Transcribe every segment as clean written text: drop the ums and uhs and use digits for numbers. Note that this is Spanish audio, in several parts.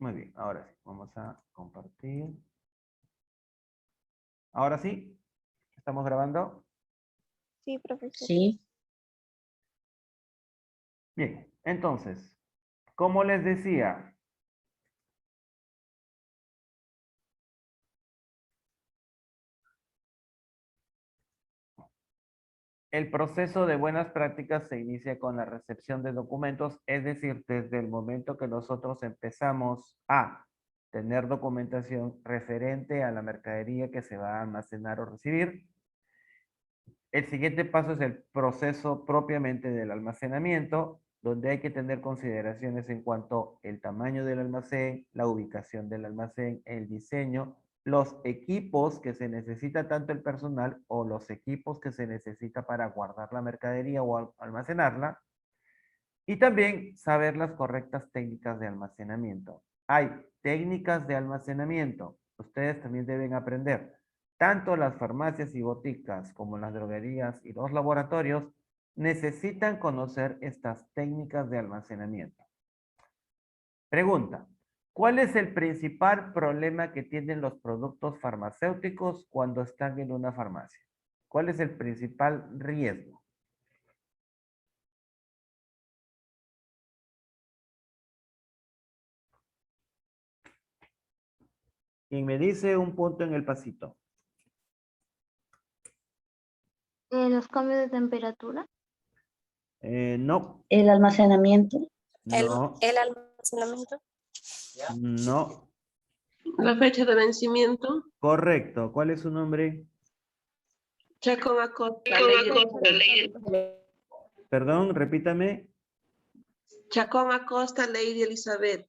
Muy bien, ahora sí, vamos a compartir. Ahora sí, ¿estamos grabando? Sí, profesor. Sí, Bien, entonces, como les decía, el proceso de buenas prácticas se inicia con la recepción de documentos, es decir, desde el momento que nosotros empezamos a tener documentación referente a la mercadería que se va a almacenar o recibir. El siguiente paso es el proceso propiamente del almacenamiento, donde hay que tener consideraciones en cuanto al tamaño del almacén, la ubicación del almacén, el diseño, los equipos que se necesita tanto el personal o los equipos que se necesita para guardar la mercadería o almacenarla, y también saber las correctas técnicas de almacenamiento. Hay técnicas de almacenamiento. Ustedes también deben aprender. Tanto las farmacias y boticas como las droguerías y los laboratorios necesitan conocer estas técnicas de almacenamiento. Pregunta. ¿Cuál es el principal problema que tienen los productos farmacéuticos cuando están en una farmacia? ¿Cuál es el principal riesgo? Quien me dice un punto en el pasito. Los cambios de temperatura. No, el almacenamiento, no, El almacenamiento. no. La fecha de vencimiento. Correcto. ¿Cuál es su nombre? Chacón Acosta. Perdón, repítame. Chacón Acosta, Lady Elizabeth.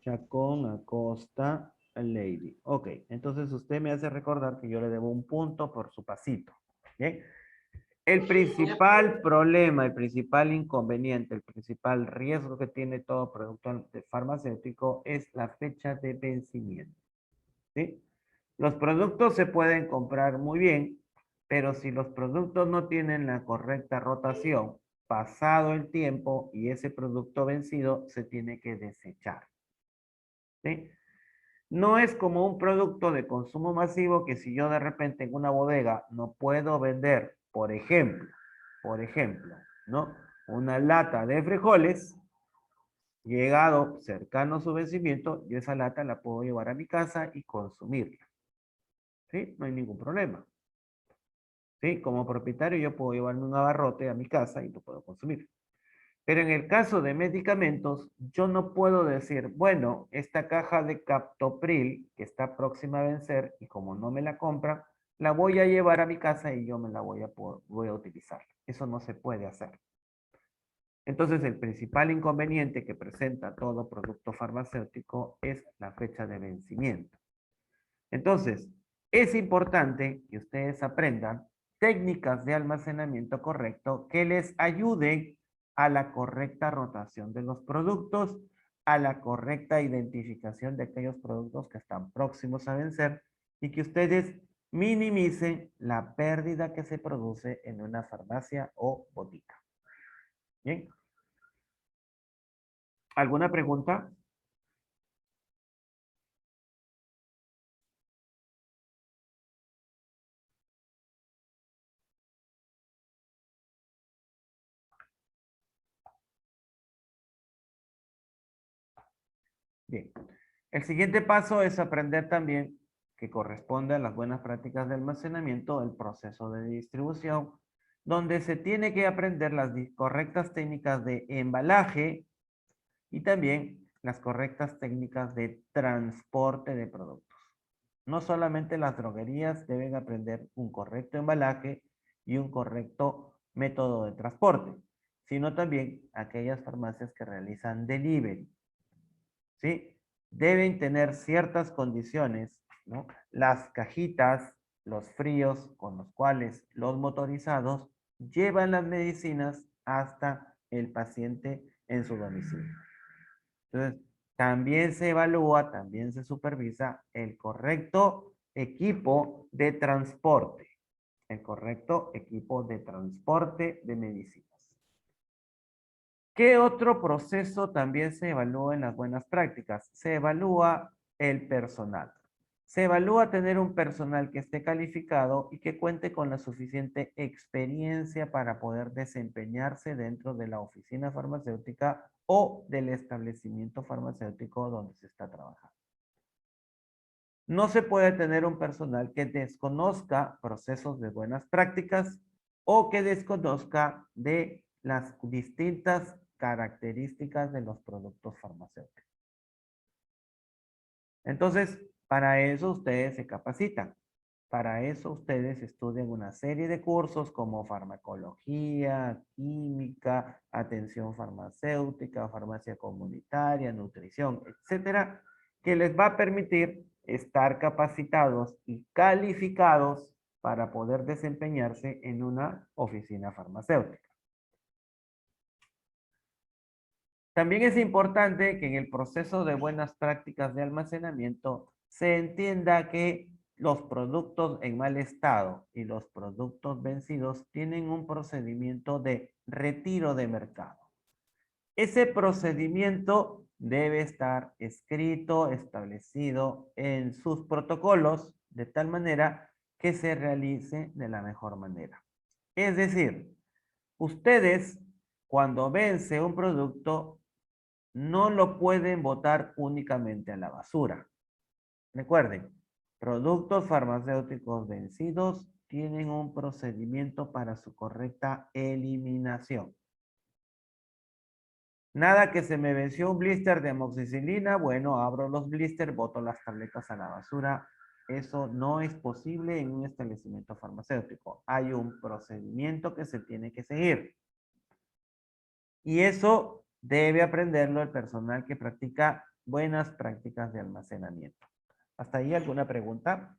Chacón Acosta Lady. Ok, entonces usted me hace recordar que yo le debo un punto por su pasito. ¿Bien? El principal problema, el principal inconveniente, el principal riesgo que tiene todo producto farmacéutico es la fecha de vencimiento. ¿Sí? Los productos se pueden comprar muy bien, pero si los productos no tienen la correcta rotación, pasado el tiempo y ese producto vencido, se tiene que desechar. ¿Sí? No es como un producto de consumo masivo que si yo de repente en una bodega no puedo vender, por ejemplo, ¿no? Una lata de frijoles, llegado cercano a su vencimiento, yo esa lata la puedo llevar a mi casa y consumirla. ¿Sí? No hay ningún problema. ¿Sí? Como propietario yo puedo llevarme un abarrote a mi casa y lo puedo consumir. Pero en el caso de medicamentos, yo no puedo decir, bueno, esta caja de Captopril que está próxima a vencer y como no me la compran, la voy a llevar a mi casa y yo me la voy a utilizar. Eso no se puede hacer. Entonces, el principal inconveniente que presenta todo producto farmacéutico es la fecha de vencimiento. Entonces, es importante que ustedes aprendan técnicas de almacenamiento correcto que les ayuden a la correcta rotación de los productos, a la correcta identificación de aquellos productos que están próximos a vencer y que ustedes minimicen la pérdida que se produce en una farmacia o botica. Bien. ¿Alguna pregunta? Bien. El siguiente paso es aprender también que corresponde a las buenas prácticas de almacenamiento, el proceso de distribución, donde se tiene que aprender las correctas técnicas de embalaje y también las correctas técnicas de transporte de productos. No solamente las droguerías deben aprender un correcto embalaje y un correcto método de transporte, sino también aquellas farmacias que realizan delivery. ¿Sí? Deben tener ciertas condiciones, ¿no? Las cajitas, los fríos con los cuales los motorizados llevan las medicinas hasta el paciente en su domicilio. Entonces, también se evalúa, también se supervisa el correcto equipo de transporte, el correcto equipo de transporte de medicinas. ¿Qué otro proceso también se evalúa en las buenas prácticas? Se evalúa el personal. Se evalúa tener un personal que esté calificado y que cuente con la suficiente experiencia para poder desempeñarse dentro de la oficina farmacéutica o del establecimiento farmacéutico donde se está trabajando. No se puede tener un personal que desconozca procesos de buenas prácticas o que desconozca de las distintas características de los productos farmacéuticos. Entonces, para eso ustedes se capacitan. Para eso ustedes estudian una serie de cursos como farmacología, química, atención farmacéutica, farmacia comunitaria, nutrición, etcétera, que les va a permitir estar capacitados y calificados para poder desempeñarse en una oficina farmacéutica. También es importante que en el proceso de buenas prácticas de almacenamiento se entienda que los productos en mal estado y los productos vencidos tienen un procedimiento de retiro de mercado. Ese procedimiento debe estar escrito, establecido en sus protocolos de tal manera que se realice de la mejor manera. Es decir, ustedes cuando vence un producto no lo pueden botar únicamente a la basura. Recuerden, productos farmacéuticos vencidos tienen un procedimiento para su correcta eliminación. Nada que se me venció un blister de amoxicilina, bueno, abro los blisters, boto las tabletas a la basura. Eso no es posible en un establecimiento farmacéutico. Hay un procedimiento que se tiene que seguir. Y eso debe aprenderlo el personal que practica buenas prácticas de almacenamiento. ¿Hasta ahí alguna pregunta?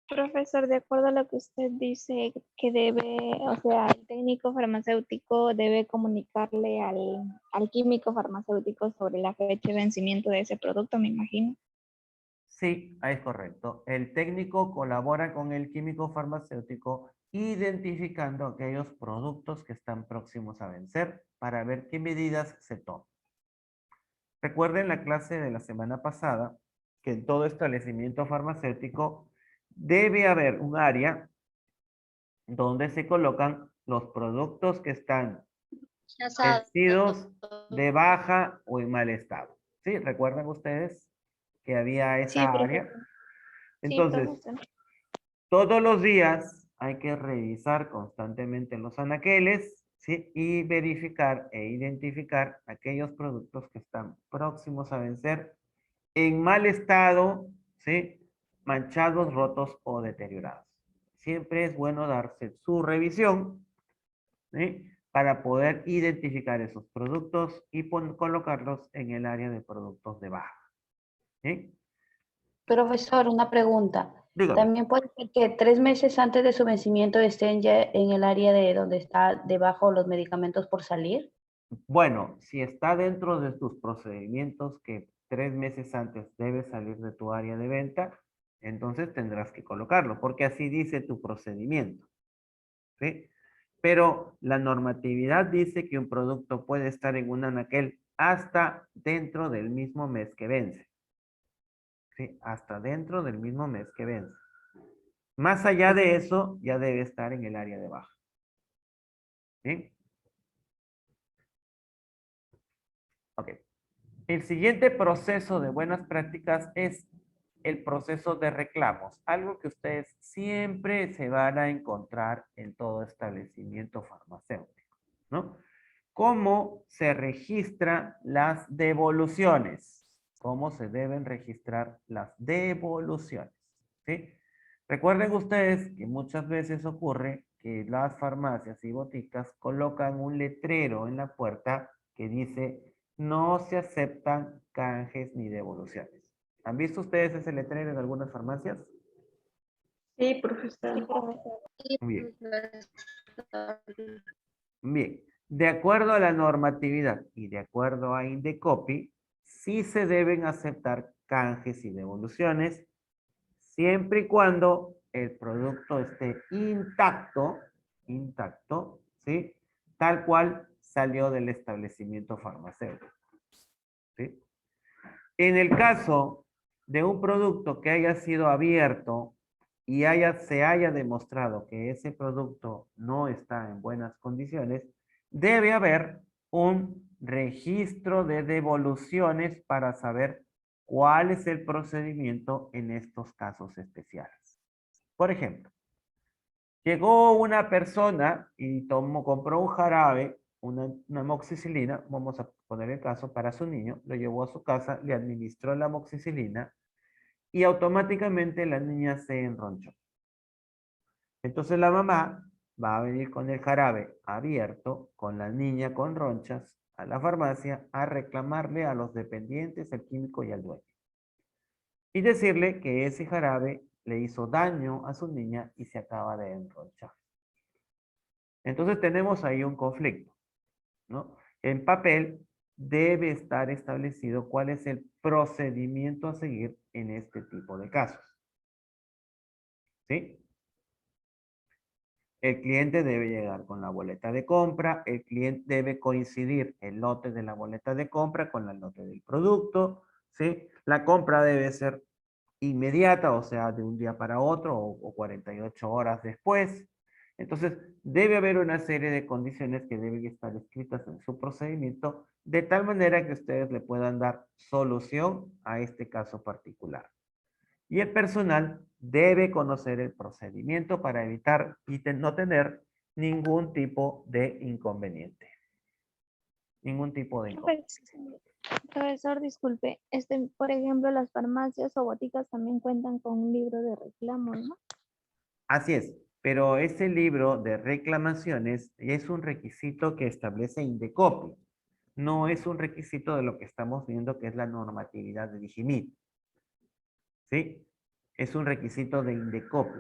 Profesor, de acuerdo a lo que usted dice, que debe, o sea, el técnico farmacéutico debe comunicarle al químico farmacéutico sobre la fecha de vencimiento de ese producto, me imagino. Sí, es correcto. El técnico colabora con el químico farmacéutico identificando aquellos productos que están próximos a vencer para ver qué medidas se toman. Recuerden la clase de la semana pasada que en todo establecimiento farmacéutico debe haber un área donde se colocan los productos que están vencidos, de baja o en mal estado. ¿Sí? ¿Recuerdan ustedes que había Sí, esa área? profesor. Sí, Entonces, profesor. todos los días hay que revisar constantemente los anaqueles, ¿sí? Y verificar e identificar aquellos productos que están próximos a vencer en mal estado, ¿sí? Manchados, rotos o deteriorados. Siempre es bueno darse su revisión, ¿sí? Para poder identificar esos productos y colocarlos en el área de productos de baja, ¿sí? Profesor, una pregunta. Dígame. También puede ser que 3 meses antes de su vencimiento estén ya en el área de donde está debajo los medicamentos por salir. Bueno, si está dentro de tus procedimientos que 3 meses antes debe salir de tu área de venta, entonces tendrás que colocarlo, porque así dice tu procedimiento, ¿sí? Pero la normatividad dice que un producto puede estar en un anaquel hasta dentro del mismo mes que vence, ¿sí? Hasta dentro del mismo mes que vence. Más allá de eso, ya debe estar en el área de baja, ¿sí? Ok. El siguiente proceso de buenas prácticas es el proceso de reclamos, algo que ustedes siempre se van a encontrar en todo establecimiento farmacéutico, ¿no? ¿Cómo se registran las devoluciones? ¿Cómo se deben registrar las devoluciones? ¿Sí? Recuerden ustedes que muchas veces ocurre que las farmacias y boticas colocan un letrero en la puerta que dice no se aceptan canjes ni devoluciones. ¿Han visto ustedes ese letrero en algunas farmacias? Sí, profesor. Sí, profesor. Bien. Bien. De acuerdo a la normatividad y de acuerdo a Indecopi, sí se deben aceptar canjes y devoluciones siempre y cuando el producto esté intacto, ¿sí? tal cual salió del establecimiento farmacéutico. ¿Sí? En el caso de un producto que haya sido abierto y se haya demostrado que ese producto no está en buenas condiciones, debe haber un registro de devoluciones para saber cuál es el procedimiento en estos casos especiales. Por ejemplo, llegó una persona y compró un jarabe, una amoxicilina, vamos a poner el caso, para su niño, lo llevó a su casa, le administró la amoxicilina y automáticamente la niña se enronchó. Entonces la mamá va a venir con el jarabe abierto, con la niña con ronchas, a la farmacia a reclamarle a los dependientes, al químico y al dueño. Y decirle que ese jarabe le hizo daño a su niña y se acaba de enronchar. Entonces tenemos ahí un conflicto, ¿no? En papel debe estar establecido cuál es el procedimiento a seguir en este tipo de casos. ¿Sí? El cliente debe llegar con la boleta de compra, el cliente debe coincidir el lote de la boleta de compra con el lote del producto, ¿sí? La compra debe ser inmediata, o sea, de un día para otro o 48 horas después. Entonces, debe haber una serie de condiciones que deben estar escritas en su procedimiento de tal manera que ustedes le puedan dar solución a este caso particular. Y el personal debe conocer el procedimiento para evitar y no tener ningún tipo de inconveniente. Ningún tipo de inconveniente. Profesor, disculpe, por ejemplo, las farmacias o boticas también cuentan con un libro de reclamos, ¿no? Así es, pero ese libro de reclamaciones es un requisito que establece Indecopi. No es un requisito de lo que estamos viendo que es la normatividad de Digimit. ¿Sí? Es un requisito de Indecopi,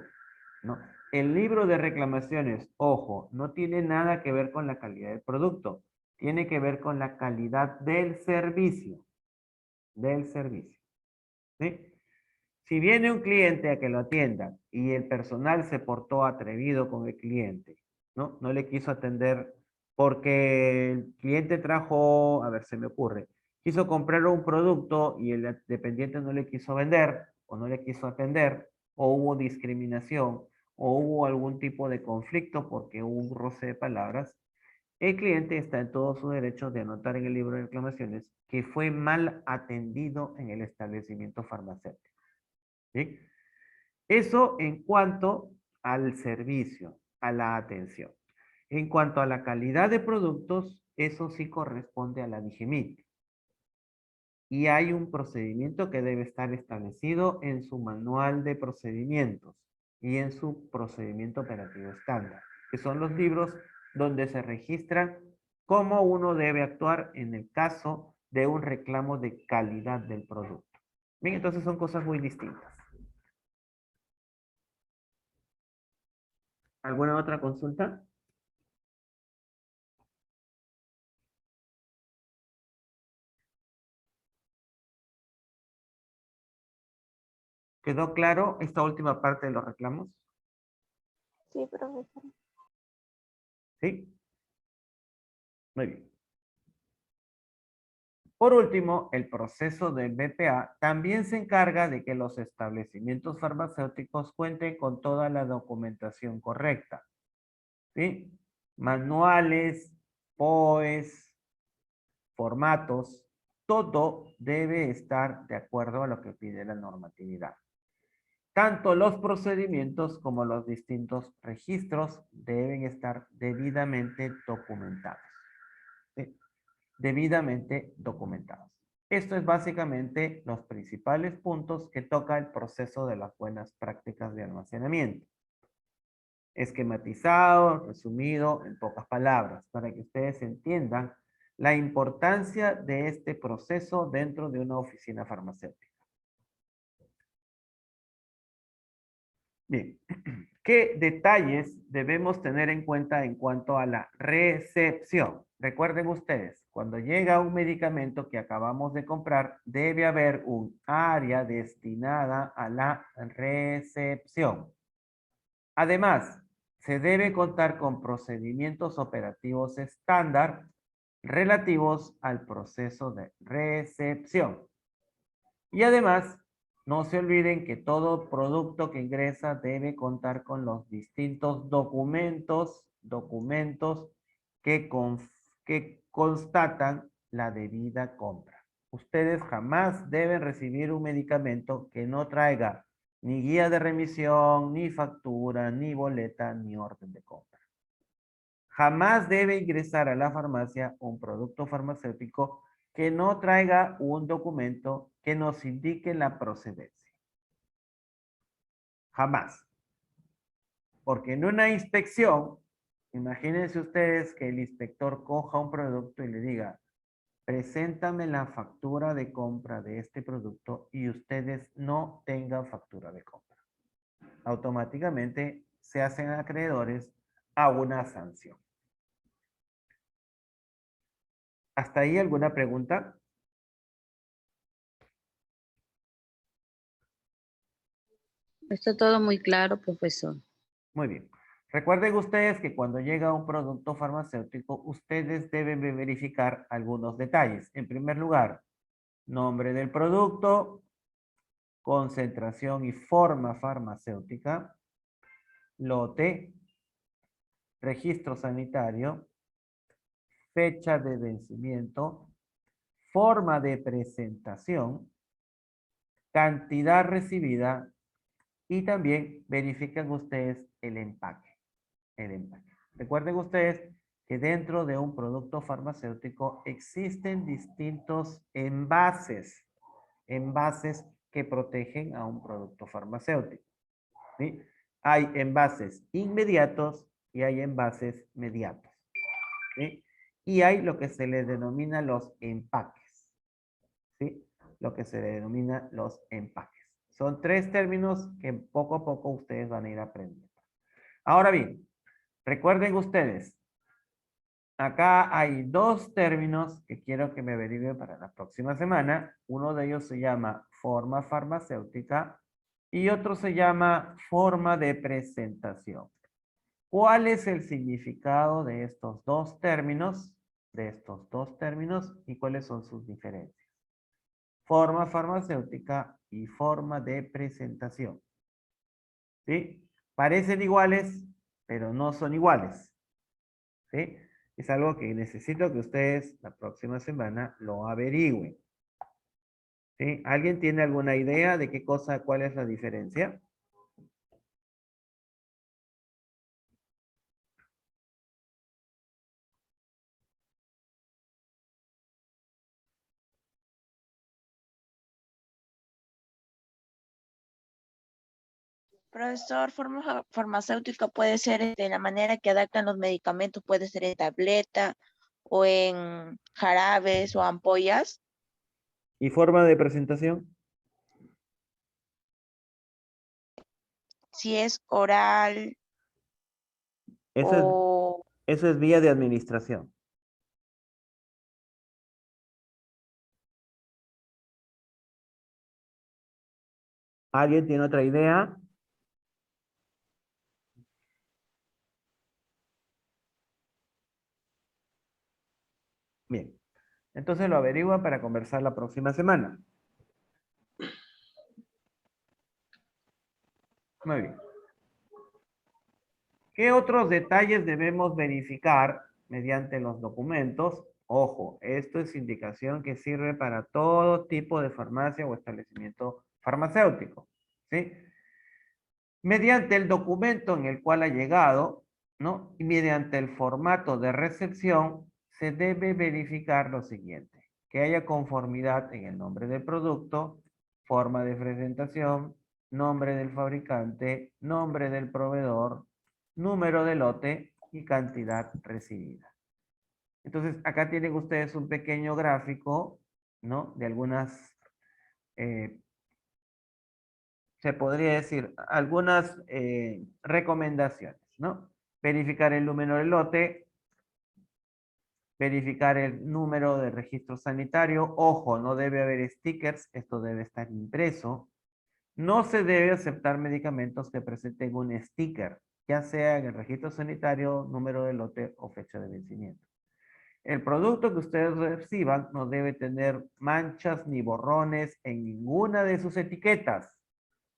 ¿no? El libro de reclamaciones, ojo, no tiene nada que ver con la calidad del producto. Tiene que ver con la calidad del servicio. Del servicio. ¿Sí? Si viene un cliente a que lo atienda y el personal se portó atrevido con el cliente, ¿no? No le quiso atender porque el cliente trajo, a ver, se me ocurre, quiso comprar un producto y el dependiente no le quiso vender o no le quiso atender o hubo discriminación o hubo algún tipo de conflicto porque hubo un roce de palabras, el cliente está en todo su derecho de anotar en el libro de reclamaciones que fue mal atendido en el establecimiento farmacéutico. ¿Sí? Eso en cuanto al servicio, a la atención. En cuanto a la calidad de productos, eso sí corresponde a la DIGIMIT. Y hay un procedimiento que debe estar establecido en su manual de procedimientos y en su procedimiento operativo estándar, que son los libros donde se registra cómo uno debe actuar en el caso de un reclamo de calidad del producto. Bien, entonces son cosas muy distintas. ¿Alguna otra consulta? ¿Quedó claro esta última parte de los reclamos? Sí, profesor. ¿Sí? Muy bien. Por último, el proceso del BPA también se encarga de que los establecimientos farmacéuticos cuenten con toda la documentación correcta. ¿Sí? Manuales, POEs, formatos, todo debe estar de acuerdo a lo que pide la normatividad. Tanto los procedimientos como los distintos registros deben estar debidamente documentados. ¿Sí? Debidamente documentados. Esto es básicamente los principales puntos que toca el proceso de las buenas prácticas de almacenamiento. Esquematizado, resumido en pocas palabras, para que ustedes entiendan la importancia de este proceso dentro de una oficina farmacéutica. Bien, ¿qué detalles debemos tener en cuenta en cuanto a la recepción? Recuerden ustedes, cuando llega un medicamento que acabamos de comprar, debe haber un área destinada a la recepción. Además, se debe contar con procedimientos operativos estándar relativos al proceso de recepción. Y además, no se olviden que todo producto que ingresa debe contar con los distintos documentos que constatan la debida compra. Ustedes jamás deben recibir un medicamento que no traiga ni guía de remisión, ni factura, ni boleta, ni orden de compra. Jamás debe ingresar a la farmacia un producto farmacéutico que no traiga un documento que nos indique la procedencia. Jamás. Porque en una inspección, imagínense ustedes que el inspector coja un producto y le diga, preséntame la factura de compra de este producto y ustedes no tengan factura de compra. Automáticamente se hacen acreedores a una sanción. ¿Hasta ahí alguna pregunta? Está todo muy claro, profesor. Muy bien. Recuerden ustedes que cuando llega un producto farmacéutico, ustedes deben verificar algunos detalles. En primer lugar, nombre del producto, concentración y forma farmacéutica, lote, registro sanitario, fecha de vencimiento, forma de presentación, cantidad recibida y también verifican ustedes el empaque. Recuerden ustedes que dentro de un producto farmacéutico existen distintos envases que protegen a un producto farmacéutico. ¿Sí? Hay envases inmediatos y hay envases mediatos. ¿Sí? Y hay lo que se le denomina los empaques. ¿Sí? Lo que se le denomina los empaques. Son tres términos que poco a poco ustedes van a ir aprendiendo. Ahora bien, recuerden ustedes, acá hay dos términos que quiero que me averigüen para la próxima semana. Uno de ellos se llama forma farmacéutica y otro se llama forma de presentación. ¿Cuál es el significado de estos dos términos? Y cuáles son sus diferencias. Forma farmacéutica y forma de presentación. ¿Sí? Parecen iguales, pero no son iguales. ¿Sí? Es algo que necesito que ustedes la próxima semana lo averigüen. ¿Sí? ¿Alguien tiene alguna idea de qué cosa, cuál es la diferencia? Profesor, forma farmacéutica puede ser de la manera que adaptan los medicamentos, puede ser en tableta o en jarabes o ampollas. ¿Y forma de presentación? Si es oral Eso es, o eso es vía de administración. ¿Alguien tiene otra idea? Bien. Entonces lo averiguan para conversar la próxima semana. Muy bien. ¿Qué otros detalles debemos verificar mediante los documentos? Ojo, esto es indicación que sirve para todo tipo de farmacia o establecimiento farmacéutico. ¿Sí? Mediante el documento en el cual ha llegado, ¿no? Y mediante el formato de recepción, se debe verificar lo siguiente: que haya conformidad en el nombre del producto, forma de presentación, nombre del fabricante, nombre del proveedor, número de lote y cantidad recibida. Entonces, acá tienen ustedes un pequeño gráfico, ¿no? De algunas se podría decir, algunas recomendaciones, ¿no? Verificar el número del lote, verificar el número de registro sanitario. Ojo, no debe haber stickers, esto debe estar impreso. No se debe aceptar medicamentos que presenten un sticker ya sea en el registro sanitario, número de lote o fecha de vencimiento. El producto que ustedes reciban no debe tener manchas ni borrones en ninguna de sus etiquetas,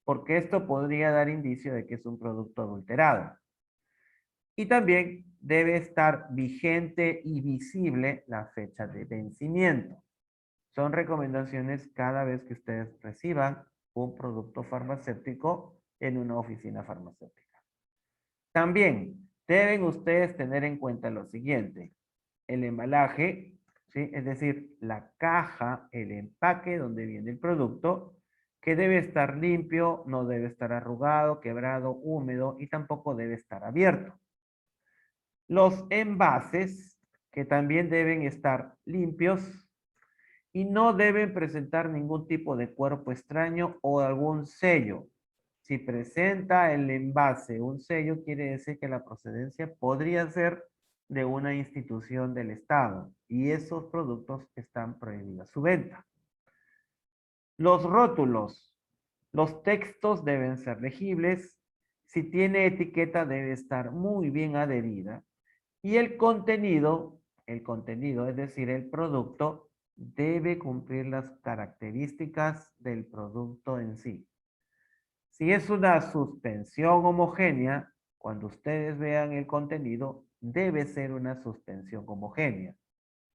porque esto podría dar indicio de que es un producto adulterado. Y también debe estar vigente y visible la fecha de vencimiento. Son recomendaciones cada vez que ustedes reciban un producto farmacéutico en una oficina farmacéutica. También deben ustedes tener en cuenta lo siguiente. El embalaje, ¿sí? Es decir, la caja, el empaque donde viene el producto, que debe estar limpio, no debe estar arrugado, quebrado, húmedo y tampoco debe estar abierto. Los envases, que también deben estar limpios y no deben presentar ningún tipo de cuerpo extraño o algún sello. Si presenta el envase un sello, quiere decir que la procedencia podría ser de una institución del Estado y esos productos están prohibidos su venta. Los rótulos, los textos deben ser legibles. Si tiene etiqueta debe estar muy bien adherida. Y el contenido, es decir, el producto, debe cumplir las características del producto en sí. Si es una suspensión homogénea, cuando ustedes vean el contenido, debe ser una suspensión homogénea,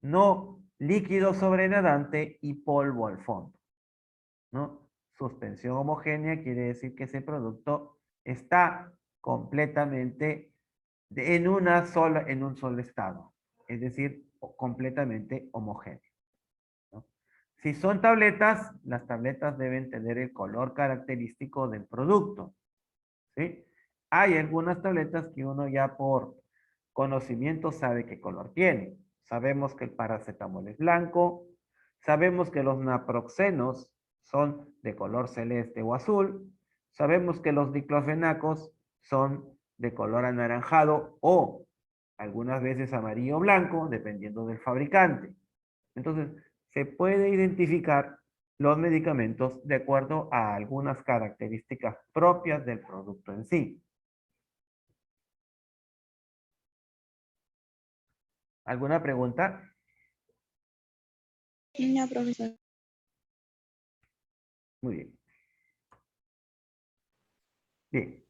no líquido sobrenadante y polvo al fondo, ¿no? Suspensión homogénea quiere decir que ese producto está completamente en un solo estado, es decir, completamente homogéneo, ¿no? Si son tabletas, las tabletas deben tener el color característico del producto, ¿sí? Hay algunas tabletas que uno ya por conocimiento sabe qué color tiene. Sabemos que el paracetamol es blanco, sabemos que los naproxenos son de color celeste o azul, sabemos que los diclofenacos son de color anaranjado o algunas veces amarillo o blanco, dependiendo del fabricante. Entonces, se puede identificar los medicamentos de acuerdo a algunas características propias del producto en sí. ¿Alguna pregunta? No, profesor. Muy bien. Bien.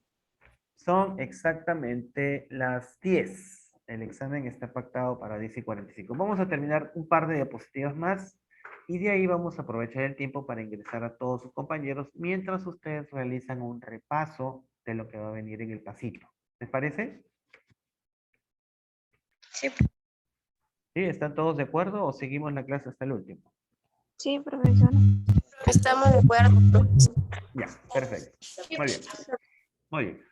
Son exactamente las 10. El examen está pactado para 10:45. Vamos a terminar un par de diapositivas más y de ahí vamos a aprovechar el tiempo para ingresar a todos sus compañeros mientras ustedes realizan un repaso de lo que va a venir en el pasito. ¿Les parece? Sí. ¿Sí? ¿Están todos de acuerdo o seguimos la clase hasta el último? Sí, profesor. Estamos de acuerdo. Ya, perfecto. Muy bien. Muy bien.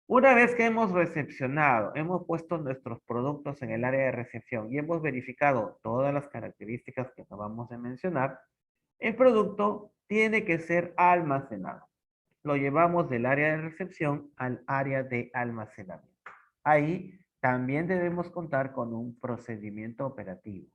Una vez que hemos recepcionado, hemos puesto nuestros productos en el área de recepción y hemos verificado todas las características que acabamos de mencionar, el producto tiene que ser almacenado. Lo llevamos del área de recepción al área de almacenamiento. Ahí también debemos contar con un procedimiento operativo,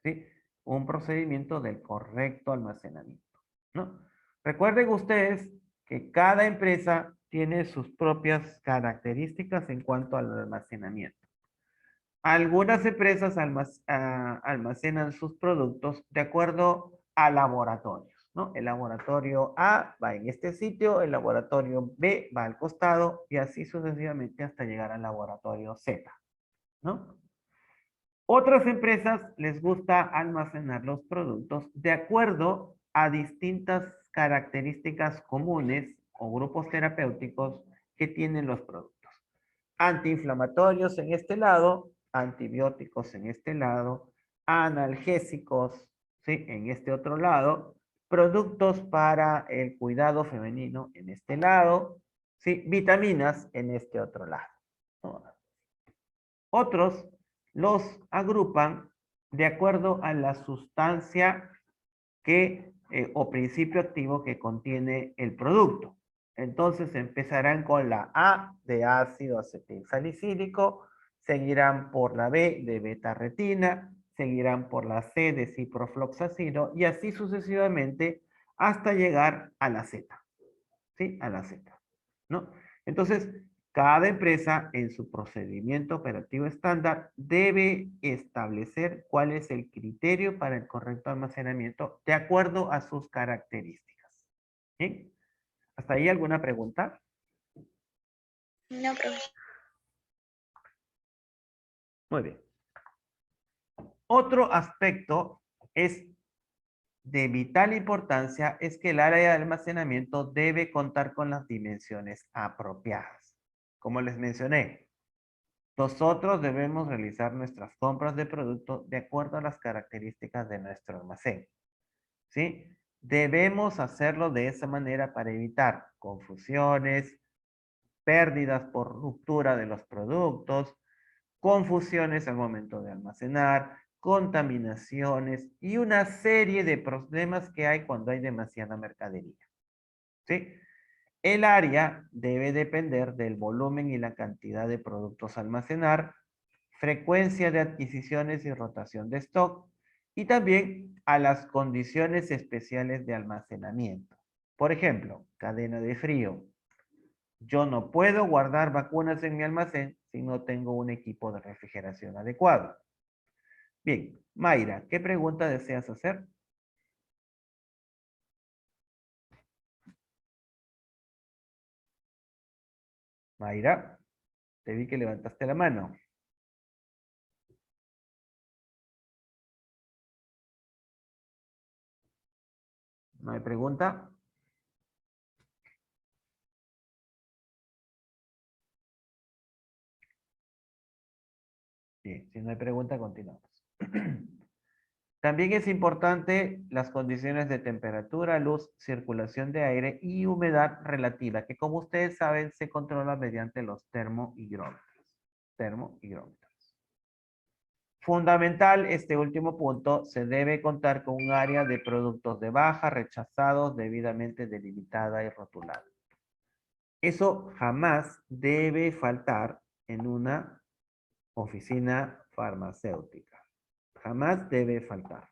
¿sí? Un procedimiento del correcto almacenamiento, ¿no? Recuerden ustedes que cada empresa tiene sus propias características en cuanto al almacenamiento. Algunas empresas almacenan sus productos de acuerdo a laboratorios, ¿no? El laboratorio A va en este sitio, el laboratorio B va al costado y así sucesivamente hasta llegar al laboratorio Z, ¿no? Otras empresas les gusta almacenar los productos de acuerdo a distintas características comunes o grupos terapéuticos que tienen los productos. Antiinflamatorios en este lado, antibióticos en este lado, analgésicos, ¿sí? En este otro lado, productos para el cuidado femenino en este lado, ¿sí? Vitaminas en este otro lado, ¿no? Otros los agrupan de acuerdo a la sustancia o principio activo que contiene el producto. Entonces empezarán con la A de ácido acetilsalicílico, seguirán por la B de beta-retina, seguirán por la C de ciprofloxacino y así sucesivamente hasta llegar a la Z. ¿Sí? A la Z. ¿No? Entonces, Cada empresa en su procedimiento operativo estándar debe establecer cuál es el criterio para el correcto almacenamiento de acuerdo a sus características. ¿Sí? ¿Hasta ahí alguna pregunta? No, profe. Muy bien. Otro aspecto es de vital importancia es que el área de almacenamiento debe contar con las dimensiones apropiadas. Como les mencioné, nosotros debemos realizar nuestras compras de producto de acuerdo a las características de nuestro almacén. ¿Sí? Debemos hacerlo de esa manera para evitar confusiones, pérdidas por ruptura de los productos, confusiones al momento de almacenar, contaminaciones y una serie de problemas que hay cuando hay demasiada mercadería. ¿Sí? El área debe depender del volumen y la cantidad de productos a almacenar, frecuencia de adquisiciones y rotación de stock, y también a las condiciones especiales de almacenamiento. Por ejemplo, cadena de frío. Yo no puedo guardar vacunas en mi almacén si no tengo un equipo de refrigeración adecuado. Bien, Mayra, ¿qué pregunta deseas hacer? Mayra, te vi que levantaste la mano. ¿No hay pregunta? Bien, si no hay pregunta, continuamos. También es importante las condiciones de temperatura, luz, circulación de aire y humedad relativa, que como ustedes saben se controla mediante los termohigrómetros. Termohigrómetros. Fundamental este último punto, se debe contar con un área de productos de baja, rechazados, debidamente delimitada y rotulada. Eso jamás debe faltar en una oficina farmacéutica. Jamás debe faltar.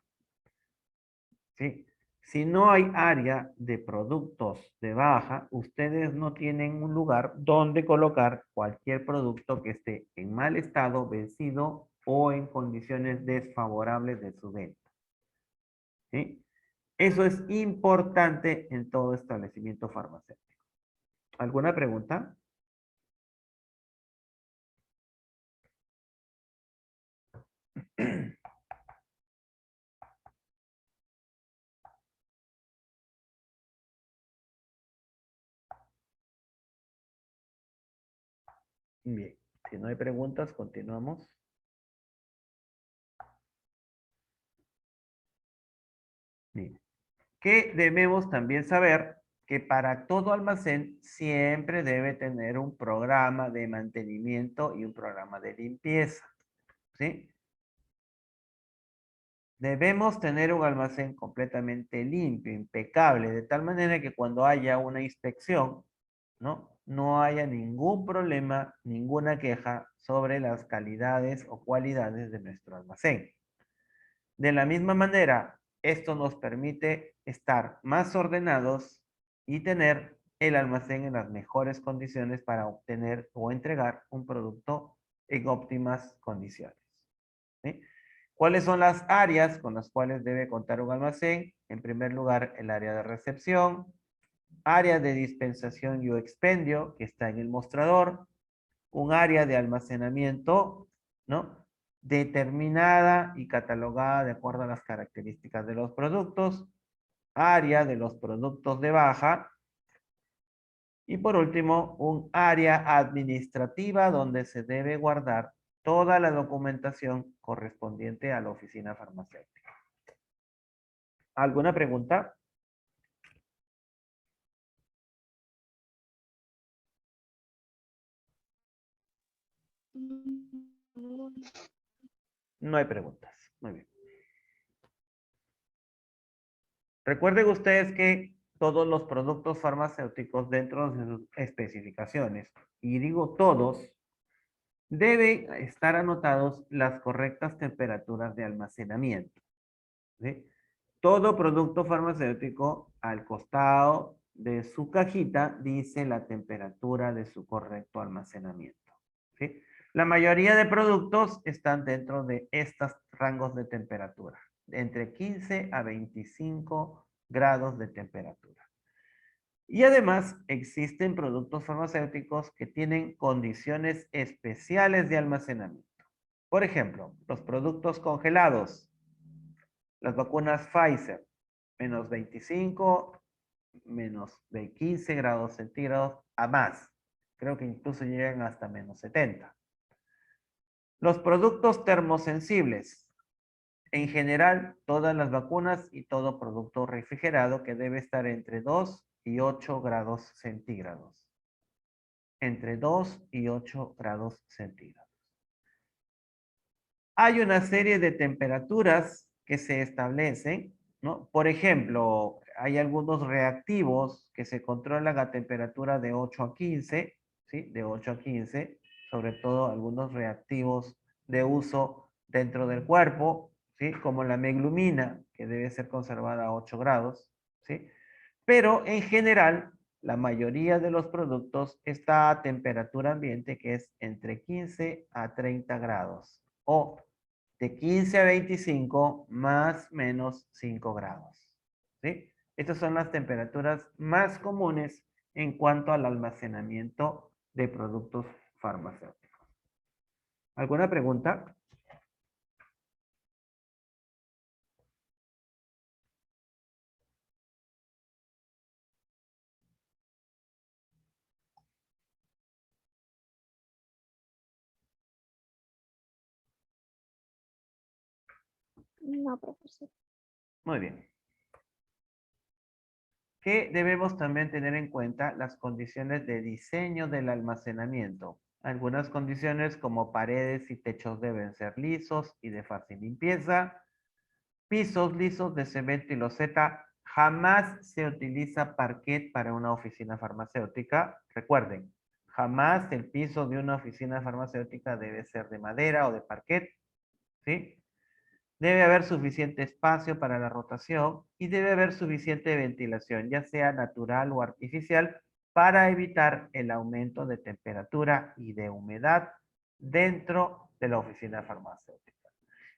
¿Sí? Si no hay área de productos de baja, ustedes no tienen un lugar donde colocar cualquier producto que esté en mal estado, vencido o en condiciones desfavorables de su venta. ¿Sí? Eso es importante en todo establecimiento farmacéutico. ¿Alguna pregunta? Bien, si no hay preguntas, continuamos. Bien. ¿Qué debemos también saber? Que para todo almacén siempre debe tener un programa de mantenimiento y un programa de limpieza. ¿Sí? Debemos tener un almacén completamente limpio, impecable, de tal manera que cuando haya una inspección, no haya ningún problema, ninguna queja sobre las calidades o cualidades de nuestro almacén. De la misma manera, esto nos permite estar más ordenados y tener el almacén en las mejores condiciones para obtener o entregar un producto en óptimas condiciones. ¿Sí? ¿Cuáles son las áreas con las cuales debe contar un almacén? En primer lugar, el área de recepción, área de dispensación y expendio, que está en el mostrador, un área de almacenamiento, ¿no? Determinada y catalogada de acuerdo a las características de los productos, área de los productos de baja, y por último, un área administrativa donde se debe guardar toda la documentación correspondiente a la oficina farmacéutica. ¿Alguna pregunta? No hay preguntas. Muy bien. Recuerden ustedes que todos los productos farmacéuticos dentro de sus especificaciones, y digo todos, deben estar anotados las correctas temperaturas de almacenamiento. ¿Sí? Todo producto farmacéutico al costado de su cajita dice la temperatura de su correcto almacenamiento. ¿Sí? La mayoría de productos están dentro de estos rangos de temperatura, entre 15 a 25 grados de temperatura. Y además existen productos farmacéuticos que tienen condiciones especiales de almacenamiento. Por ejemplo, los productos congelados, las vacunas Pfizer, menos 25, menos de 15 grados centígrados a más. Creo que incluso llegan hasta menos 70. Los productos termosensibles, en general, todas las vacunas y todo producto refrigerado que debe estar entre 2 y 8 grados centígrados. Entre 2 y 8 grados centígrados. Hay una serie de temperaturas que se establecen, ¿no? Por ejemplo, hay algunos reactivos que se controlan a temperatura de 8 a 15, ¿sí? De 8 a 15, sobre todo algunos reactivos de uso dentro del cuerpo, ¿sí? Como la meglumina, que debe ser conservada a 8 grados, ¿sí? Pero en general, la mayoría de los productos está a temperatura ambiente que es entre 15 a 30 grados o de 15 a 25 más menos 5 grados. ¿Sí? Estas son las temperaturas más comunes en cuanto al almacenamiento de productos farmacéuticos. ¿Alguna pregunta? No, profesor. Muy bien. Que debemos también tener en cuenta las condiciones de diseño del almacenamiento. Algunas condiciones como paredes y techos deben ser lisos y de fácil limpieza. Pisos lisos de cemento y loseta. Jamás se utiliza parquet para una oficina farmacéutica. Recuerden, jamás el piso de una oficina farmacéutica debe ser de madera o de parquet. ¿Sí? Debe haber suficiente espacio para la rotación y debe haber suficiente ventilación, ya sea natural o artificial, para evitar el aumento de temperatura y de humedad dentro de la oficina farmacéutica.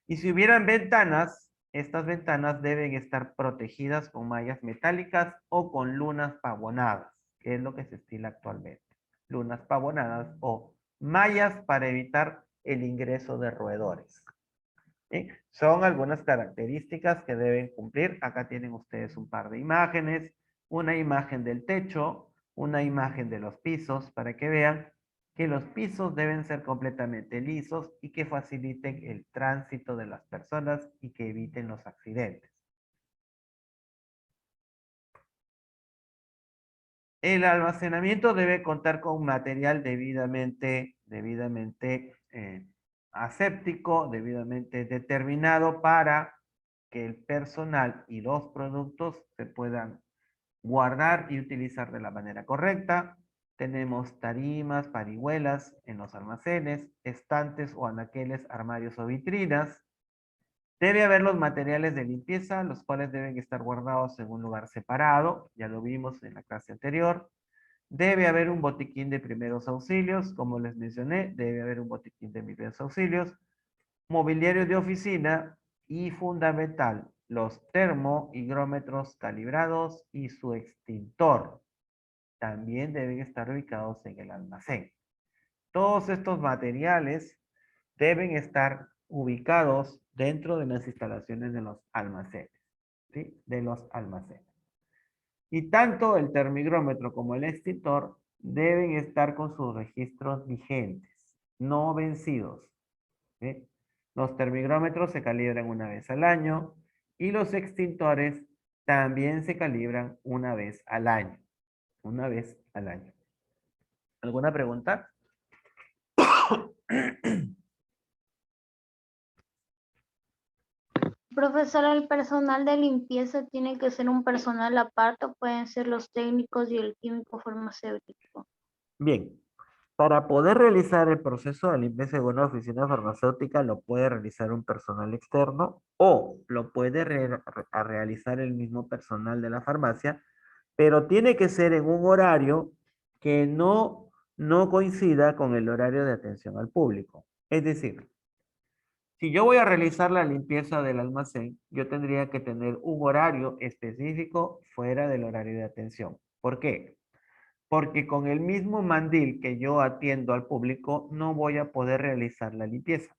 Y si hubieran ventanas, estas ventanas deben estar protegidas con mallas metálicas o con lunas pavonadas, que es lo que se estila actualmente. Lunas pavonadas o mallas para evitar el ingreso de roedores. ¿Sí? Son algunas características que deben cumplir. Acá tienen ustedes un par de imágenes, una imagen del techo, una imagen de los pisos, para que vean que los pisos deben ser completamente lisos y que faciliten el tránsito de las personas y que eviten los accidentes. El almacenamiento debe contar con material debidamente aséptico, debidamente determinado para que el personal y los productos se puedan guardar y utilizar de la manera correcta. Tenemos tarimas, parihuelas en los almacenes, estantes o anaqueles, armarios o vitrinas. Debe haber los materiales de limpieza, los cuales deben estar guardados en un lugar separado. Ya lo vimos en la clase anterior. Debe haber un botiquín de primeros auxilios, como les mencioné, debe haber un botiquín de primeros auxilios, mobiliario de oficina y fundamental, los termohigrómetros calibrados y su extintor. También deben estar ubicados en el almacén. Todos estos materiales deben estar ubicados dentro de las instalaciones de los almacenes, ¿sí? De los almacenes. Y tanto el termigrómetro como el extintor deben estar con sus registros vigentes, no vencidos. ¿Sí? Los termigrómetros se calibran una vez al año y los extintores también se calibran una vez al año. Una vez al año. ¿Alguna pregunta? Profesor, ¿el personal de limpieza tiene que ser un personal aparte o pueden ser los técnicos y el químico farmacéutico? Bien, para poder realizar el proceso de limpieza de una oficina farmacéutica lo puede realizar un personal externo o lo puede realizar el mismo personal de la farmacia pero tiene que ser en un horario que no coincida con el horario de atención al público. Es decir, si yo voy a realizar la limpieza del almacén, yo tendría que tener un horario específico fuera del horario de atención. ¿Por qué? Porque con el mismo mandil que yo atiendo al público, no voy a poder realizar la limpieza.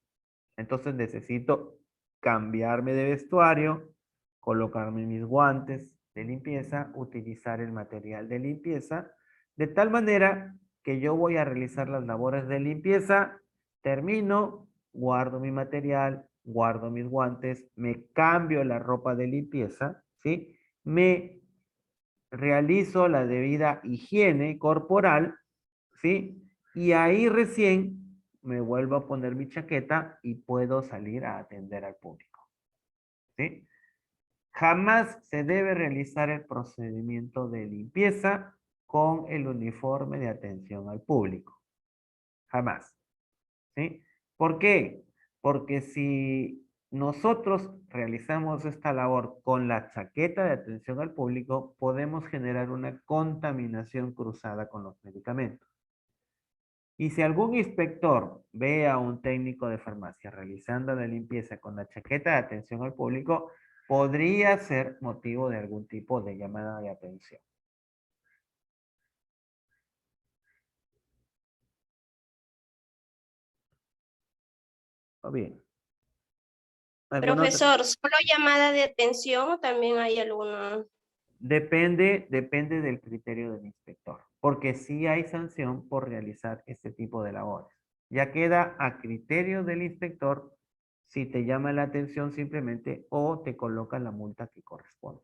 Entonces necesito cambiarme de vestuario, colocarme mis guantes de limpieza, utilizar el material de limpieza, de tal manera que yo voy a realizar las labores de limpieza, termino, guardo mi material, guardo mis guantes, me cambio la ropa de limpieza, ¿sí? Me realizo la debida higiene corporal, ¿sí? Y ahí recién me vuelvo a poner mi chaqueta y puedo salir a atender al público, ¿sí? Jamás se debe realizar el procedimiento de limpieza con el uniforme de atención al público. Jamás, ¿sí? ¿Por qué? Porque si nosotros realizamos esta labor con la chaqueta de atención al público, podemos generar una contaminación cruzada con los medicamentos. Y si algún inspector ve a un técnico de farmacia realizando la limpieza con la chaqueta de atención al público, podría ser motivo de algún tipo de llamada de atención. ¿O bien? ¿Alguna otra? Profesor, ¿solo llamada de atención o también hay alguna? Depende del criterio del inspector, porque sí hay sanción por realizar este tipo de labores. Ya queda a criterio del inspector si te llama la atención simplemente o te coloca la multa que corresponde.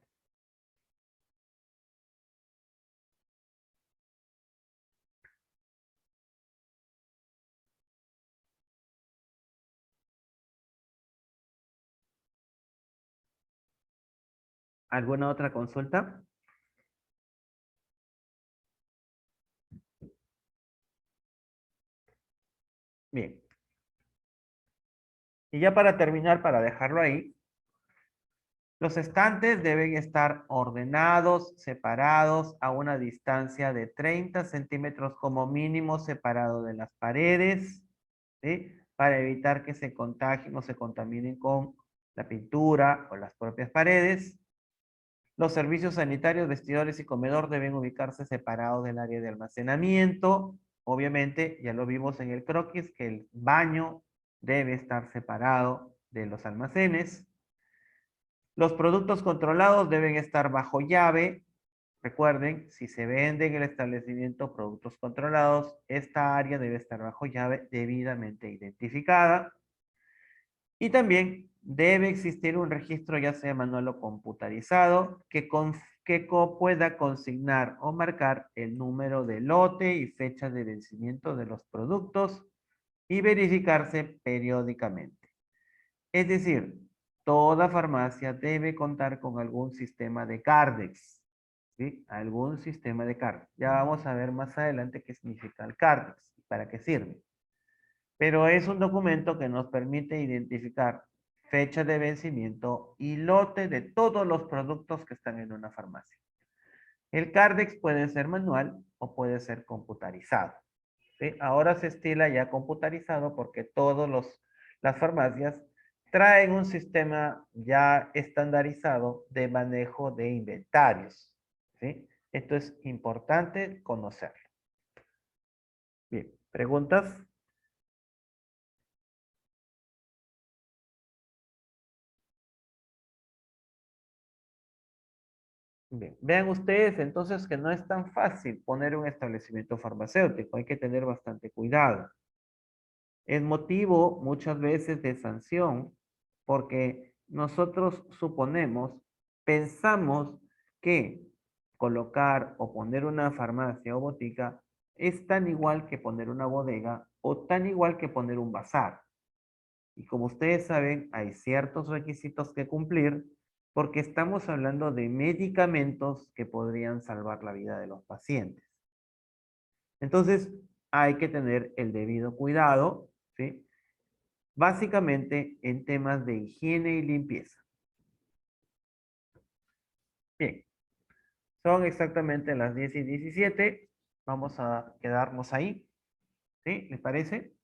¿Alguna otra consulta? Bien. Y ya para terminar, para dejarlo ahí, los estantes deben estar ordenados, separados a una distancia de 30 centímetros como mínimo separado de las paredes, ¿sí? Para evitar que se contagien o se contaminen con la pintura o las propias paredes. Los servicios sanitarios, vestidores y comedor deben ubicarse separados del área de almacenamiento. Obviamente, ya lo vimos en el croquis, que el baño debe estar separado de los almacenes. Los productos controlados deben estar bajo llave. Recuerden, si se vende en el establecimiento productos controlados, esta área debe estar bajo llave debidamente identificada. Y también debe existir un registro, ya sea manual o computarizado, que pueda consignar o marcar el número de lote y fecha de vencimiento de los productos y verificarse periódicamente. Es decir, toda farmacia debe contar con algún sistema de Cardex, ¿sí? Algún sistema de Cardex. Ya vamos a ver más adelante qué significa el Cardex y para qué sirve. Pero es un documento que nos permite identificar fecha de vencimiento y lote de todos los productos que están en una farmacia. El Cardex puede ser manual o puede ser computarizado, ¿sí? Ahora se estila ya computarizado porque las farmacias traen un sistema ya estandarizado de manejo de inventarios, ¿sí? Esto es importante conocerlo. Bien, ¿preguntas? Bien, vean ustedes entonces que no es tan fácil poner un establecimiento farmacéutico, hay que tener bastante cuidado. Es motivo muchas veces de sanción porque nosotros pensamos que colocar o poner una farmacia o botica es tan igual que poner una bodega o tan igual que poner un bazar. Y como ustedes saben, hay ciertos requisitos que cumplir porque estamos hablando de medicamentos que podrían salvar la vida de los pacientes. Entonces, hay que tener el debido cuidado, ¿sí? Básicamente en temas de higiene y limpieza. Bien. Son exactamente las 10:17. Vamos a quedarnos ahí. ¿Sí? ¿Les parece?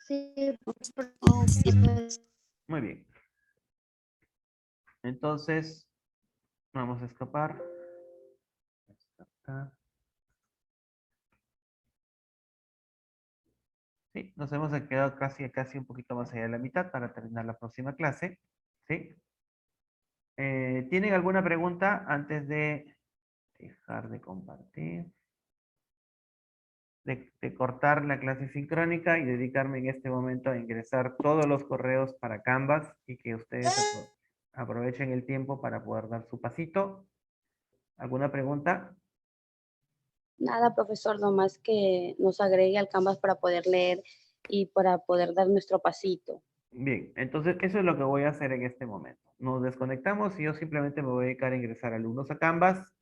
Sí, Muy bien. Entonces, vamos a escapar. Acá. Sí, nos hemos quedado casi un poquito más allá de la mitad para terminar la próxima clase. ¿Sí? ¿Tienen alguna pregunta antes de dejar de compartir? De cortar la clase sincrónica y dedicarme en este momento a ingresar todos los correos para Canvas y que ustedes aprovechen el tiempo para poder dar su pasito. ¿Alguna pregunta? Nada, profesor, nomás que nos agregue al Canvas para poder leer y para poder dar nuestro pasito. Bien, entonces eso es lo que voy a hacer en este momento. Nos desconectamos y yo simplemente me voy a dedicar a ingresar alumnos a Canvas.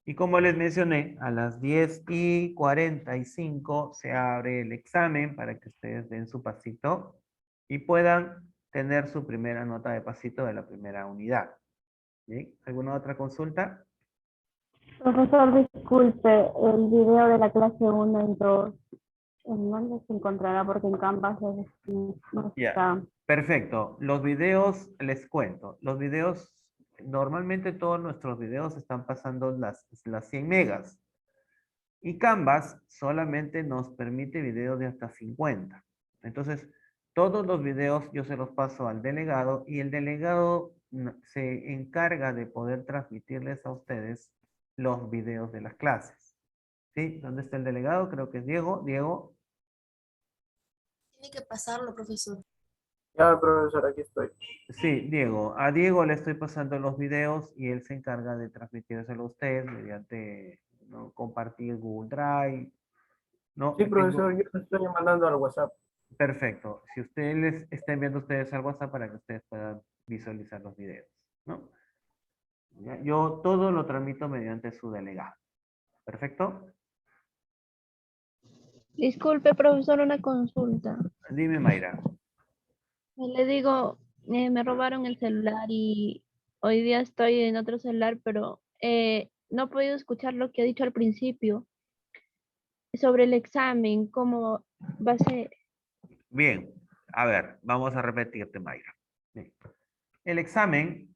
Y como les mencioné, a las 10:45 se abre el examen para que ustedes den su pasito y puedan tener su primera nota de pasito de la primera unidad. ¿Bien? ¿Alguna otra consulta? Profesor, disculpe, el video de la clase 1 y 2, ¿en dónde se encontrará? Porque en Canvas no Ya. está. Perfecto. Los videos, les cuento. Los videos, normalmente todos nuestros videos están pasando las 100 megas. Y Canvas solamente nos permite videos de hasta 50. Entonces, todos los videos yo se los paso al delegado y el delegado se encarga de poder transmitirles a ustedes los videos de las clases. ¿Sí? ¿Dónde está el delegado? Creo que es Diego. Diego. Tiene que pasarlo, profesor. Ya, profesor, aquí estoy. Sí, Diego. A Diego le estoy pasando los videos y él se encarga de transmitírselo a usted mediante, ¿no?, compartir Google Drive. ¿No? Sí, Tengo- profesor, yo lo estoy mandando al WhatsApp. Perfecto. Si ustedes les está enviando ustedes al WhatsApp para que ustedes puedan visualizar los videos, ¿no? Ya, yo todo lo tramito mediante su delegado. ¿Perfecto? Disculpe, profesor, una consulta. Dime, Mayra. Le digo, me robaron el celular y hoy día estoy en otro celular, pero no he podido escuchar lo que ha dicho al principio sobre el examen, cómo va a ser. Bien. A ver, vamos a repetirte, Mayra. Bien. El examen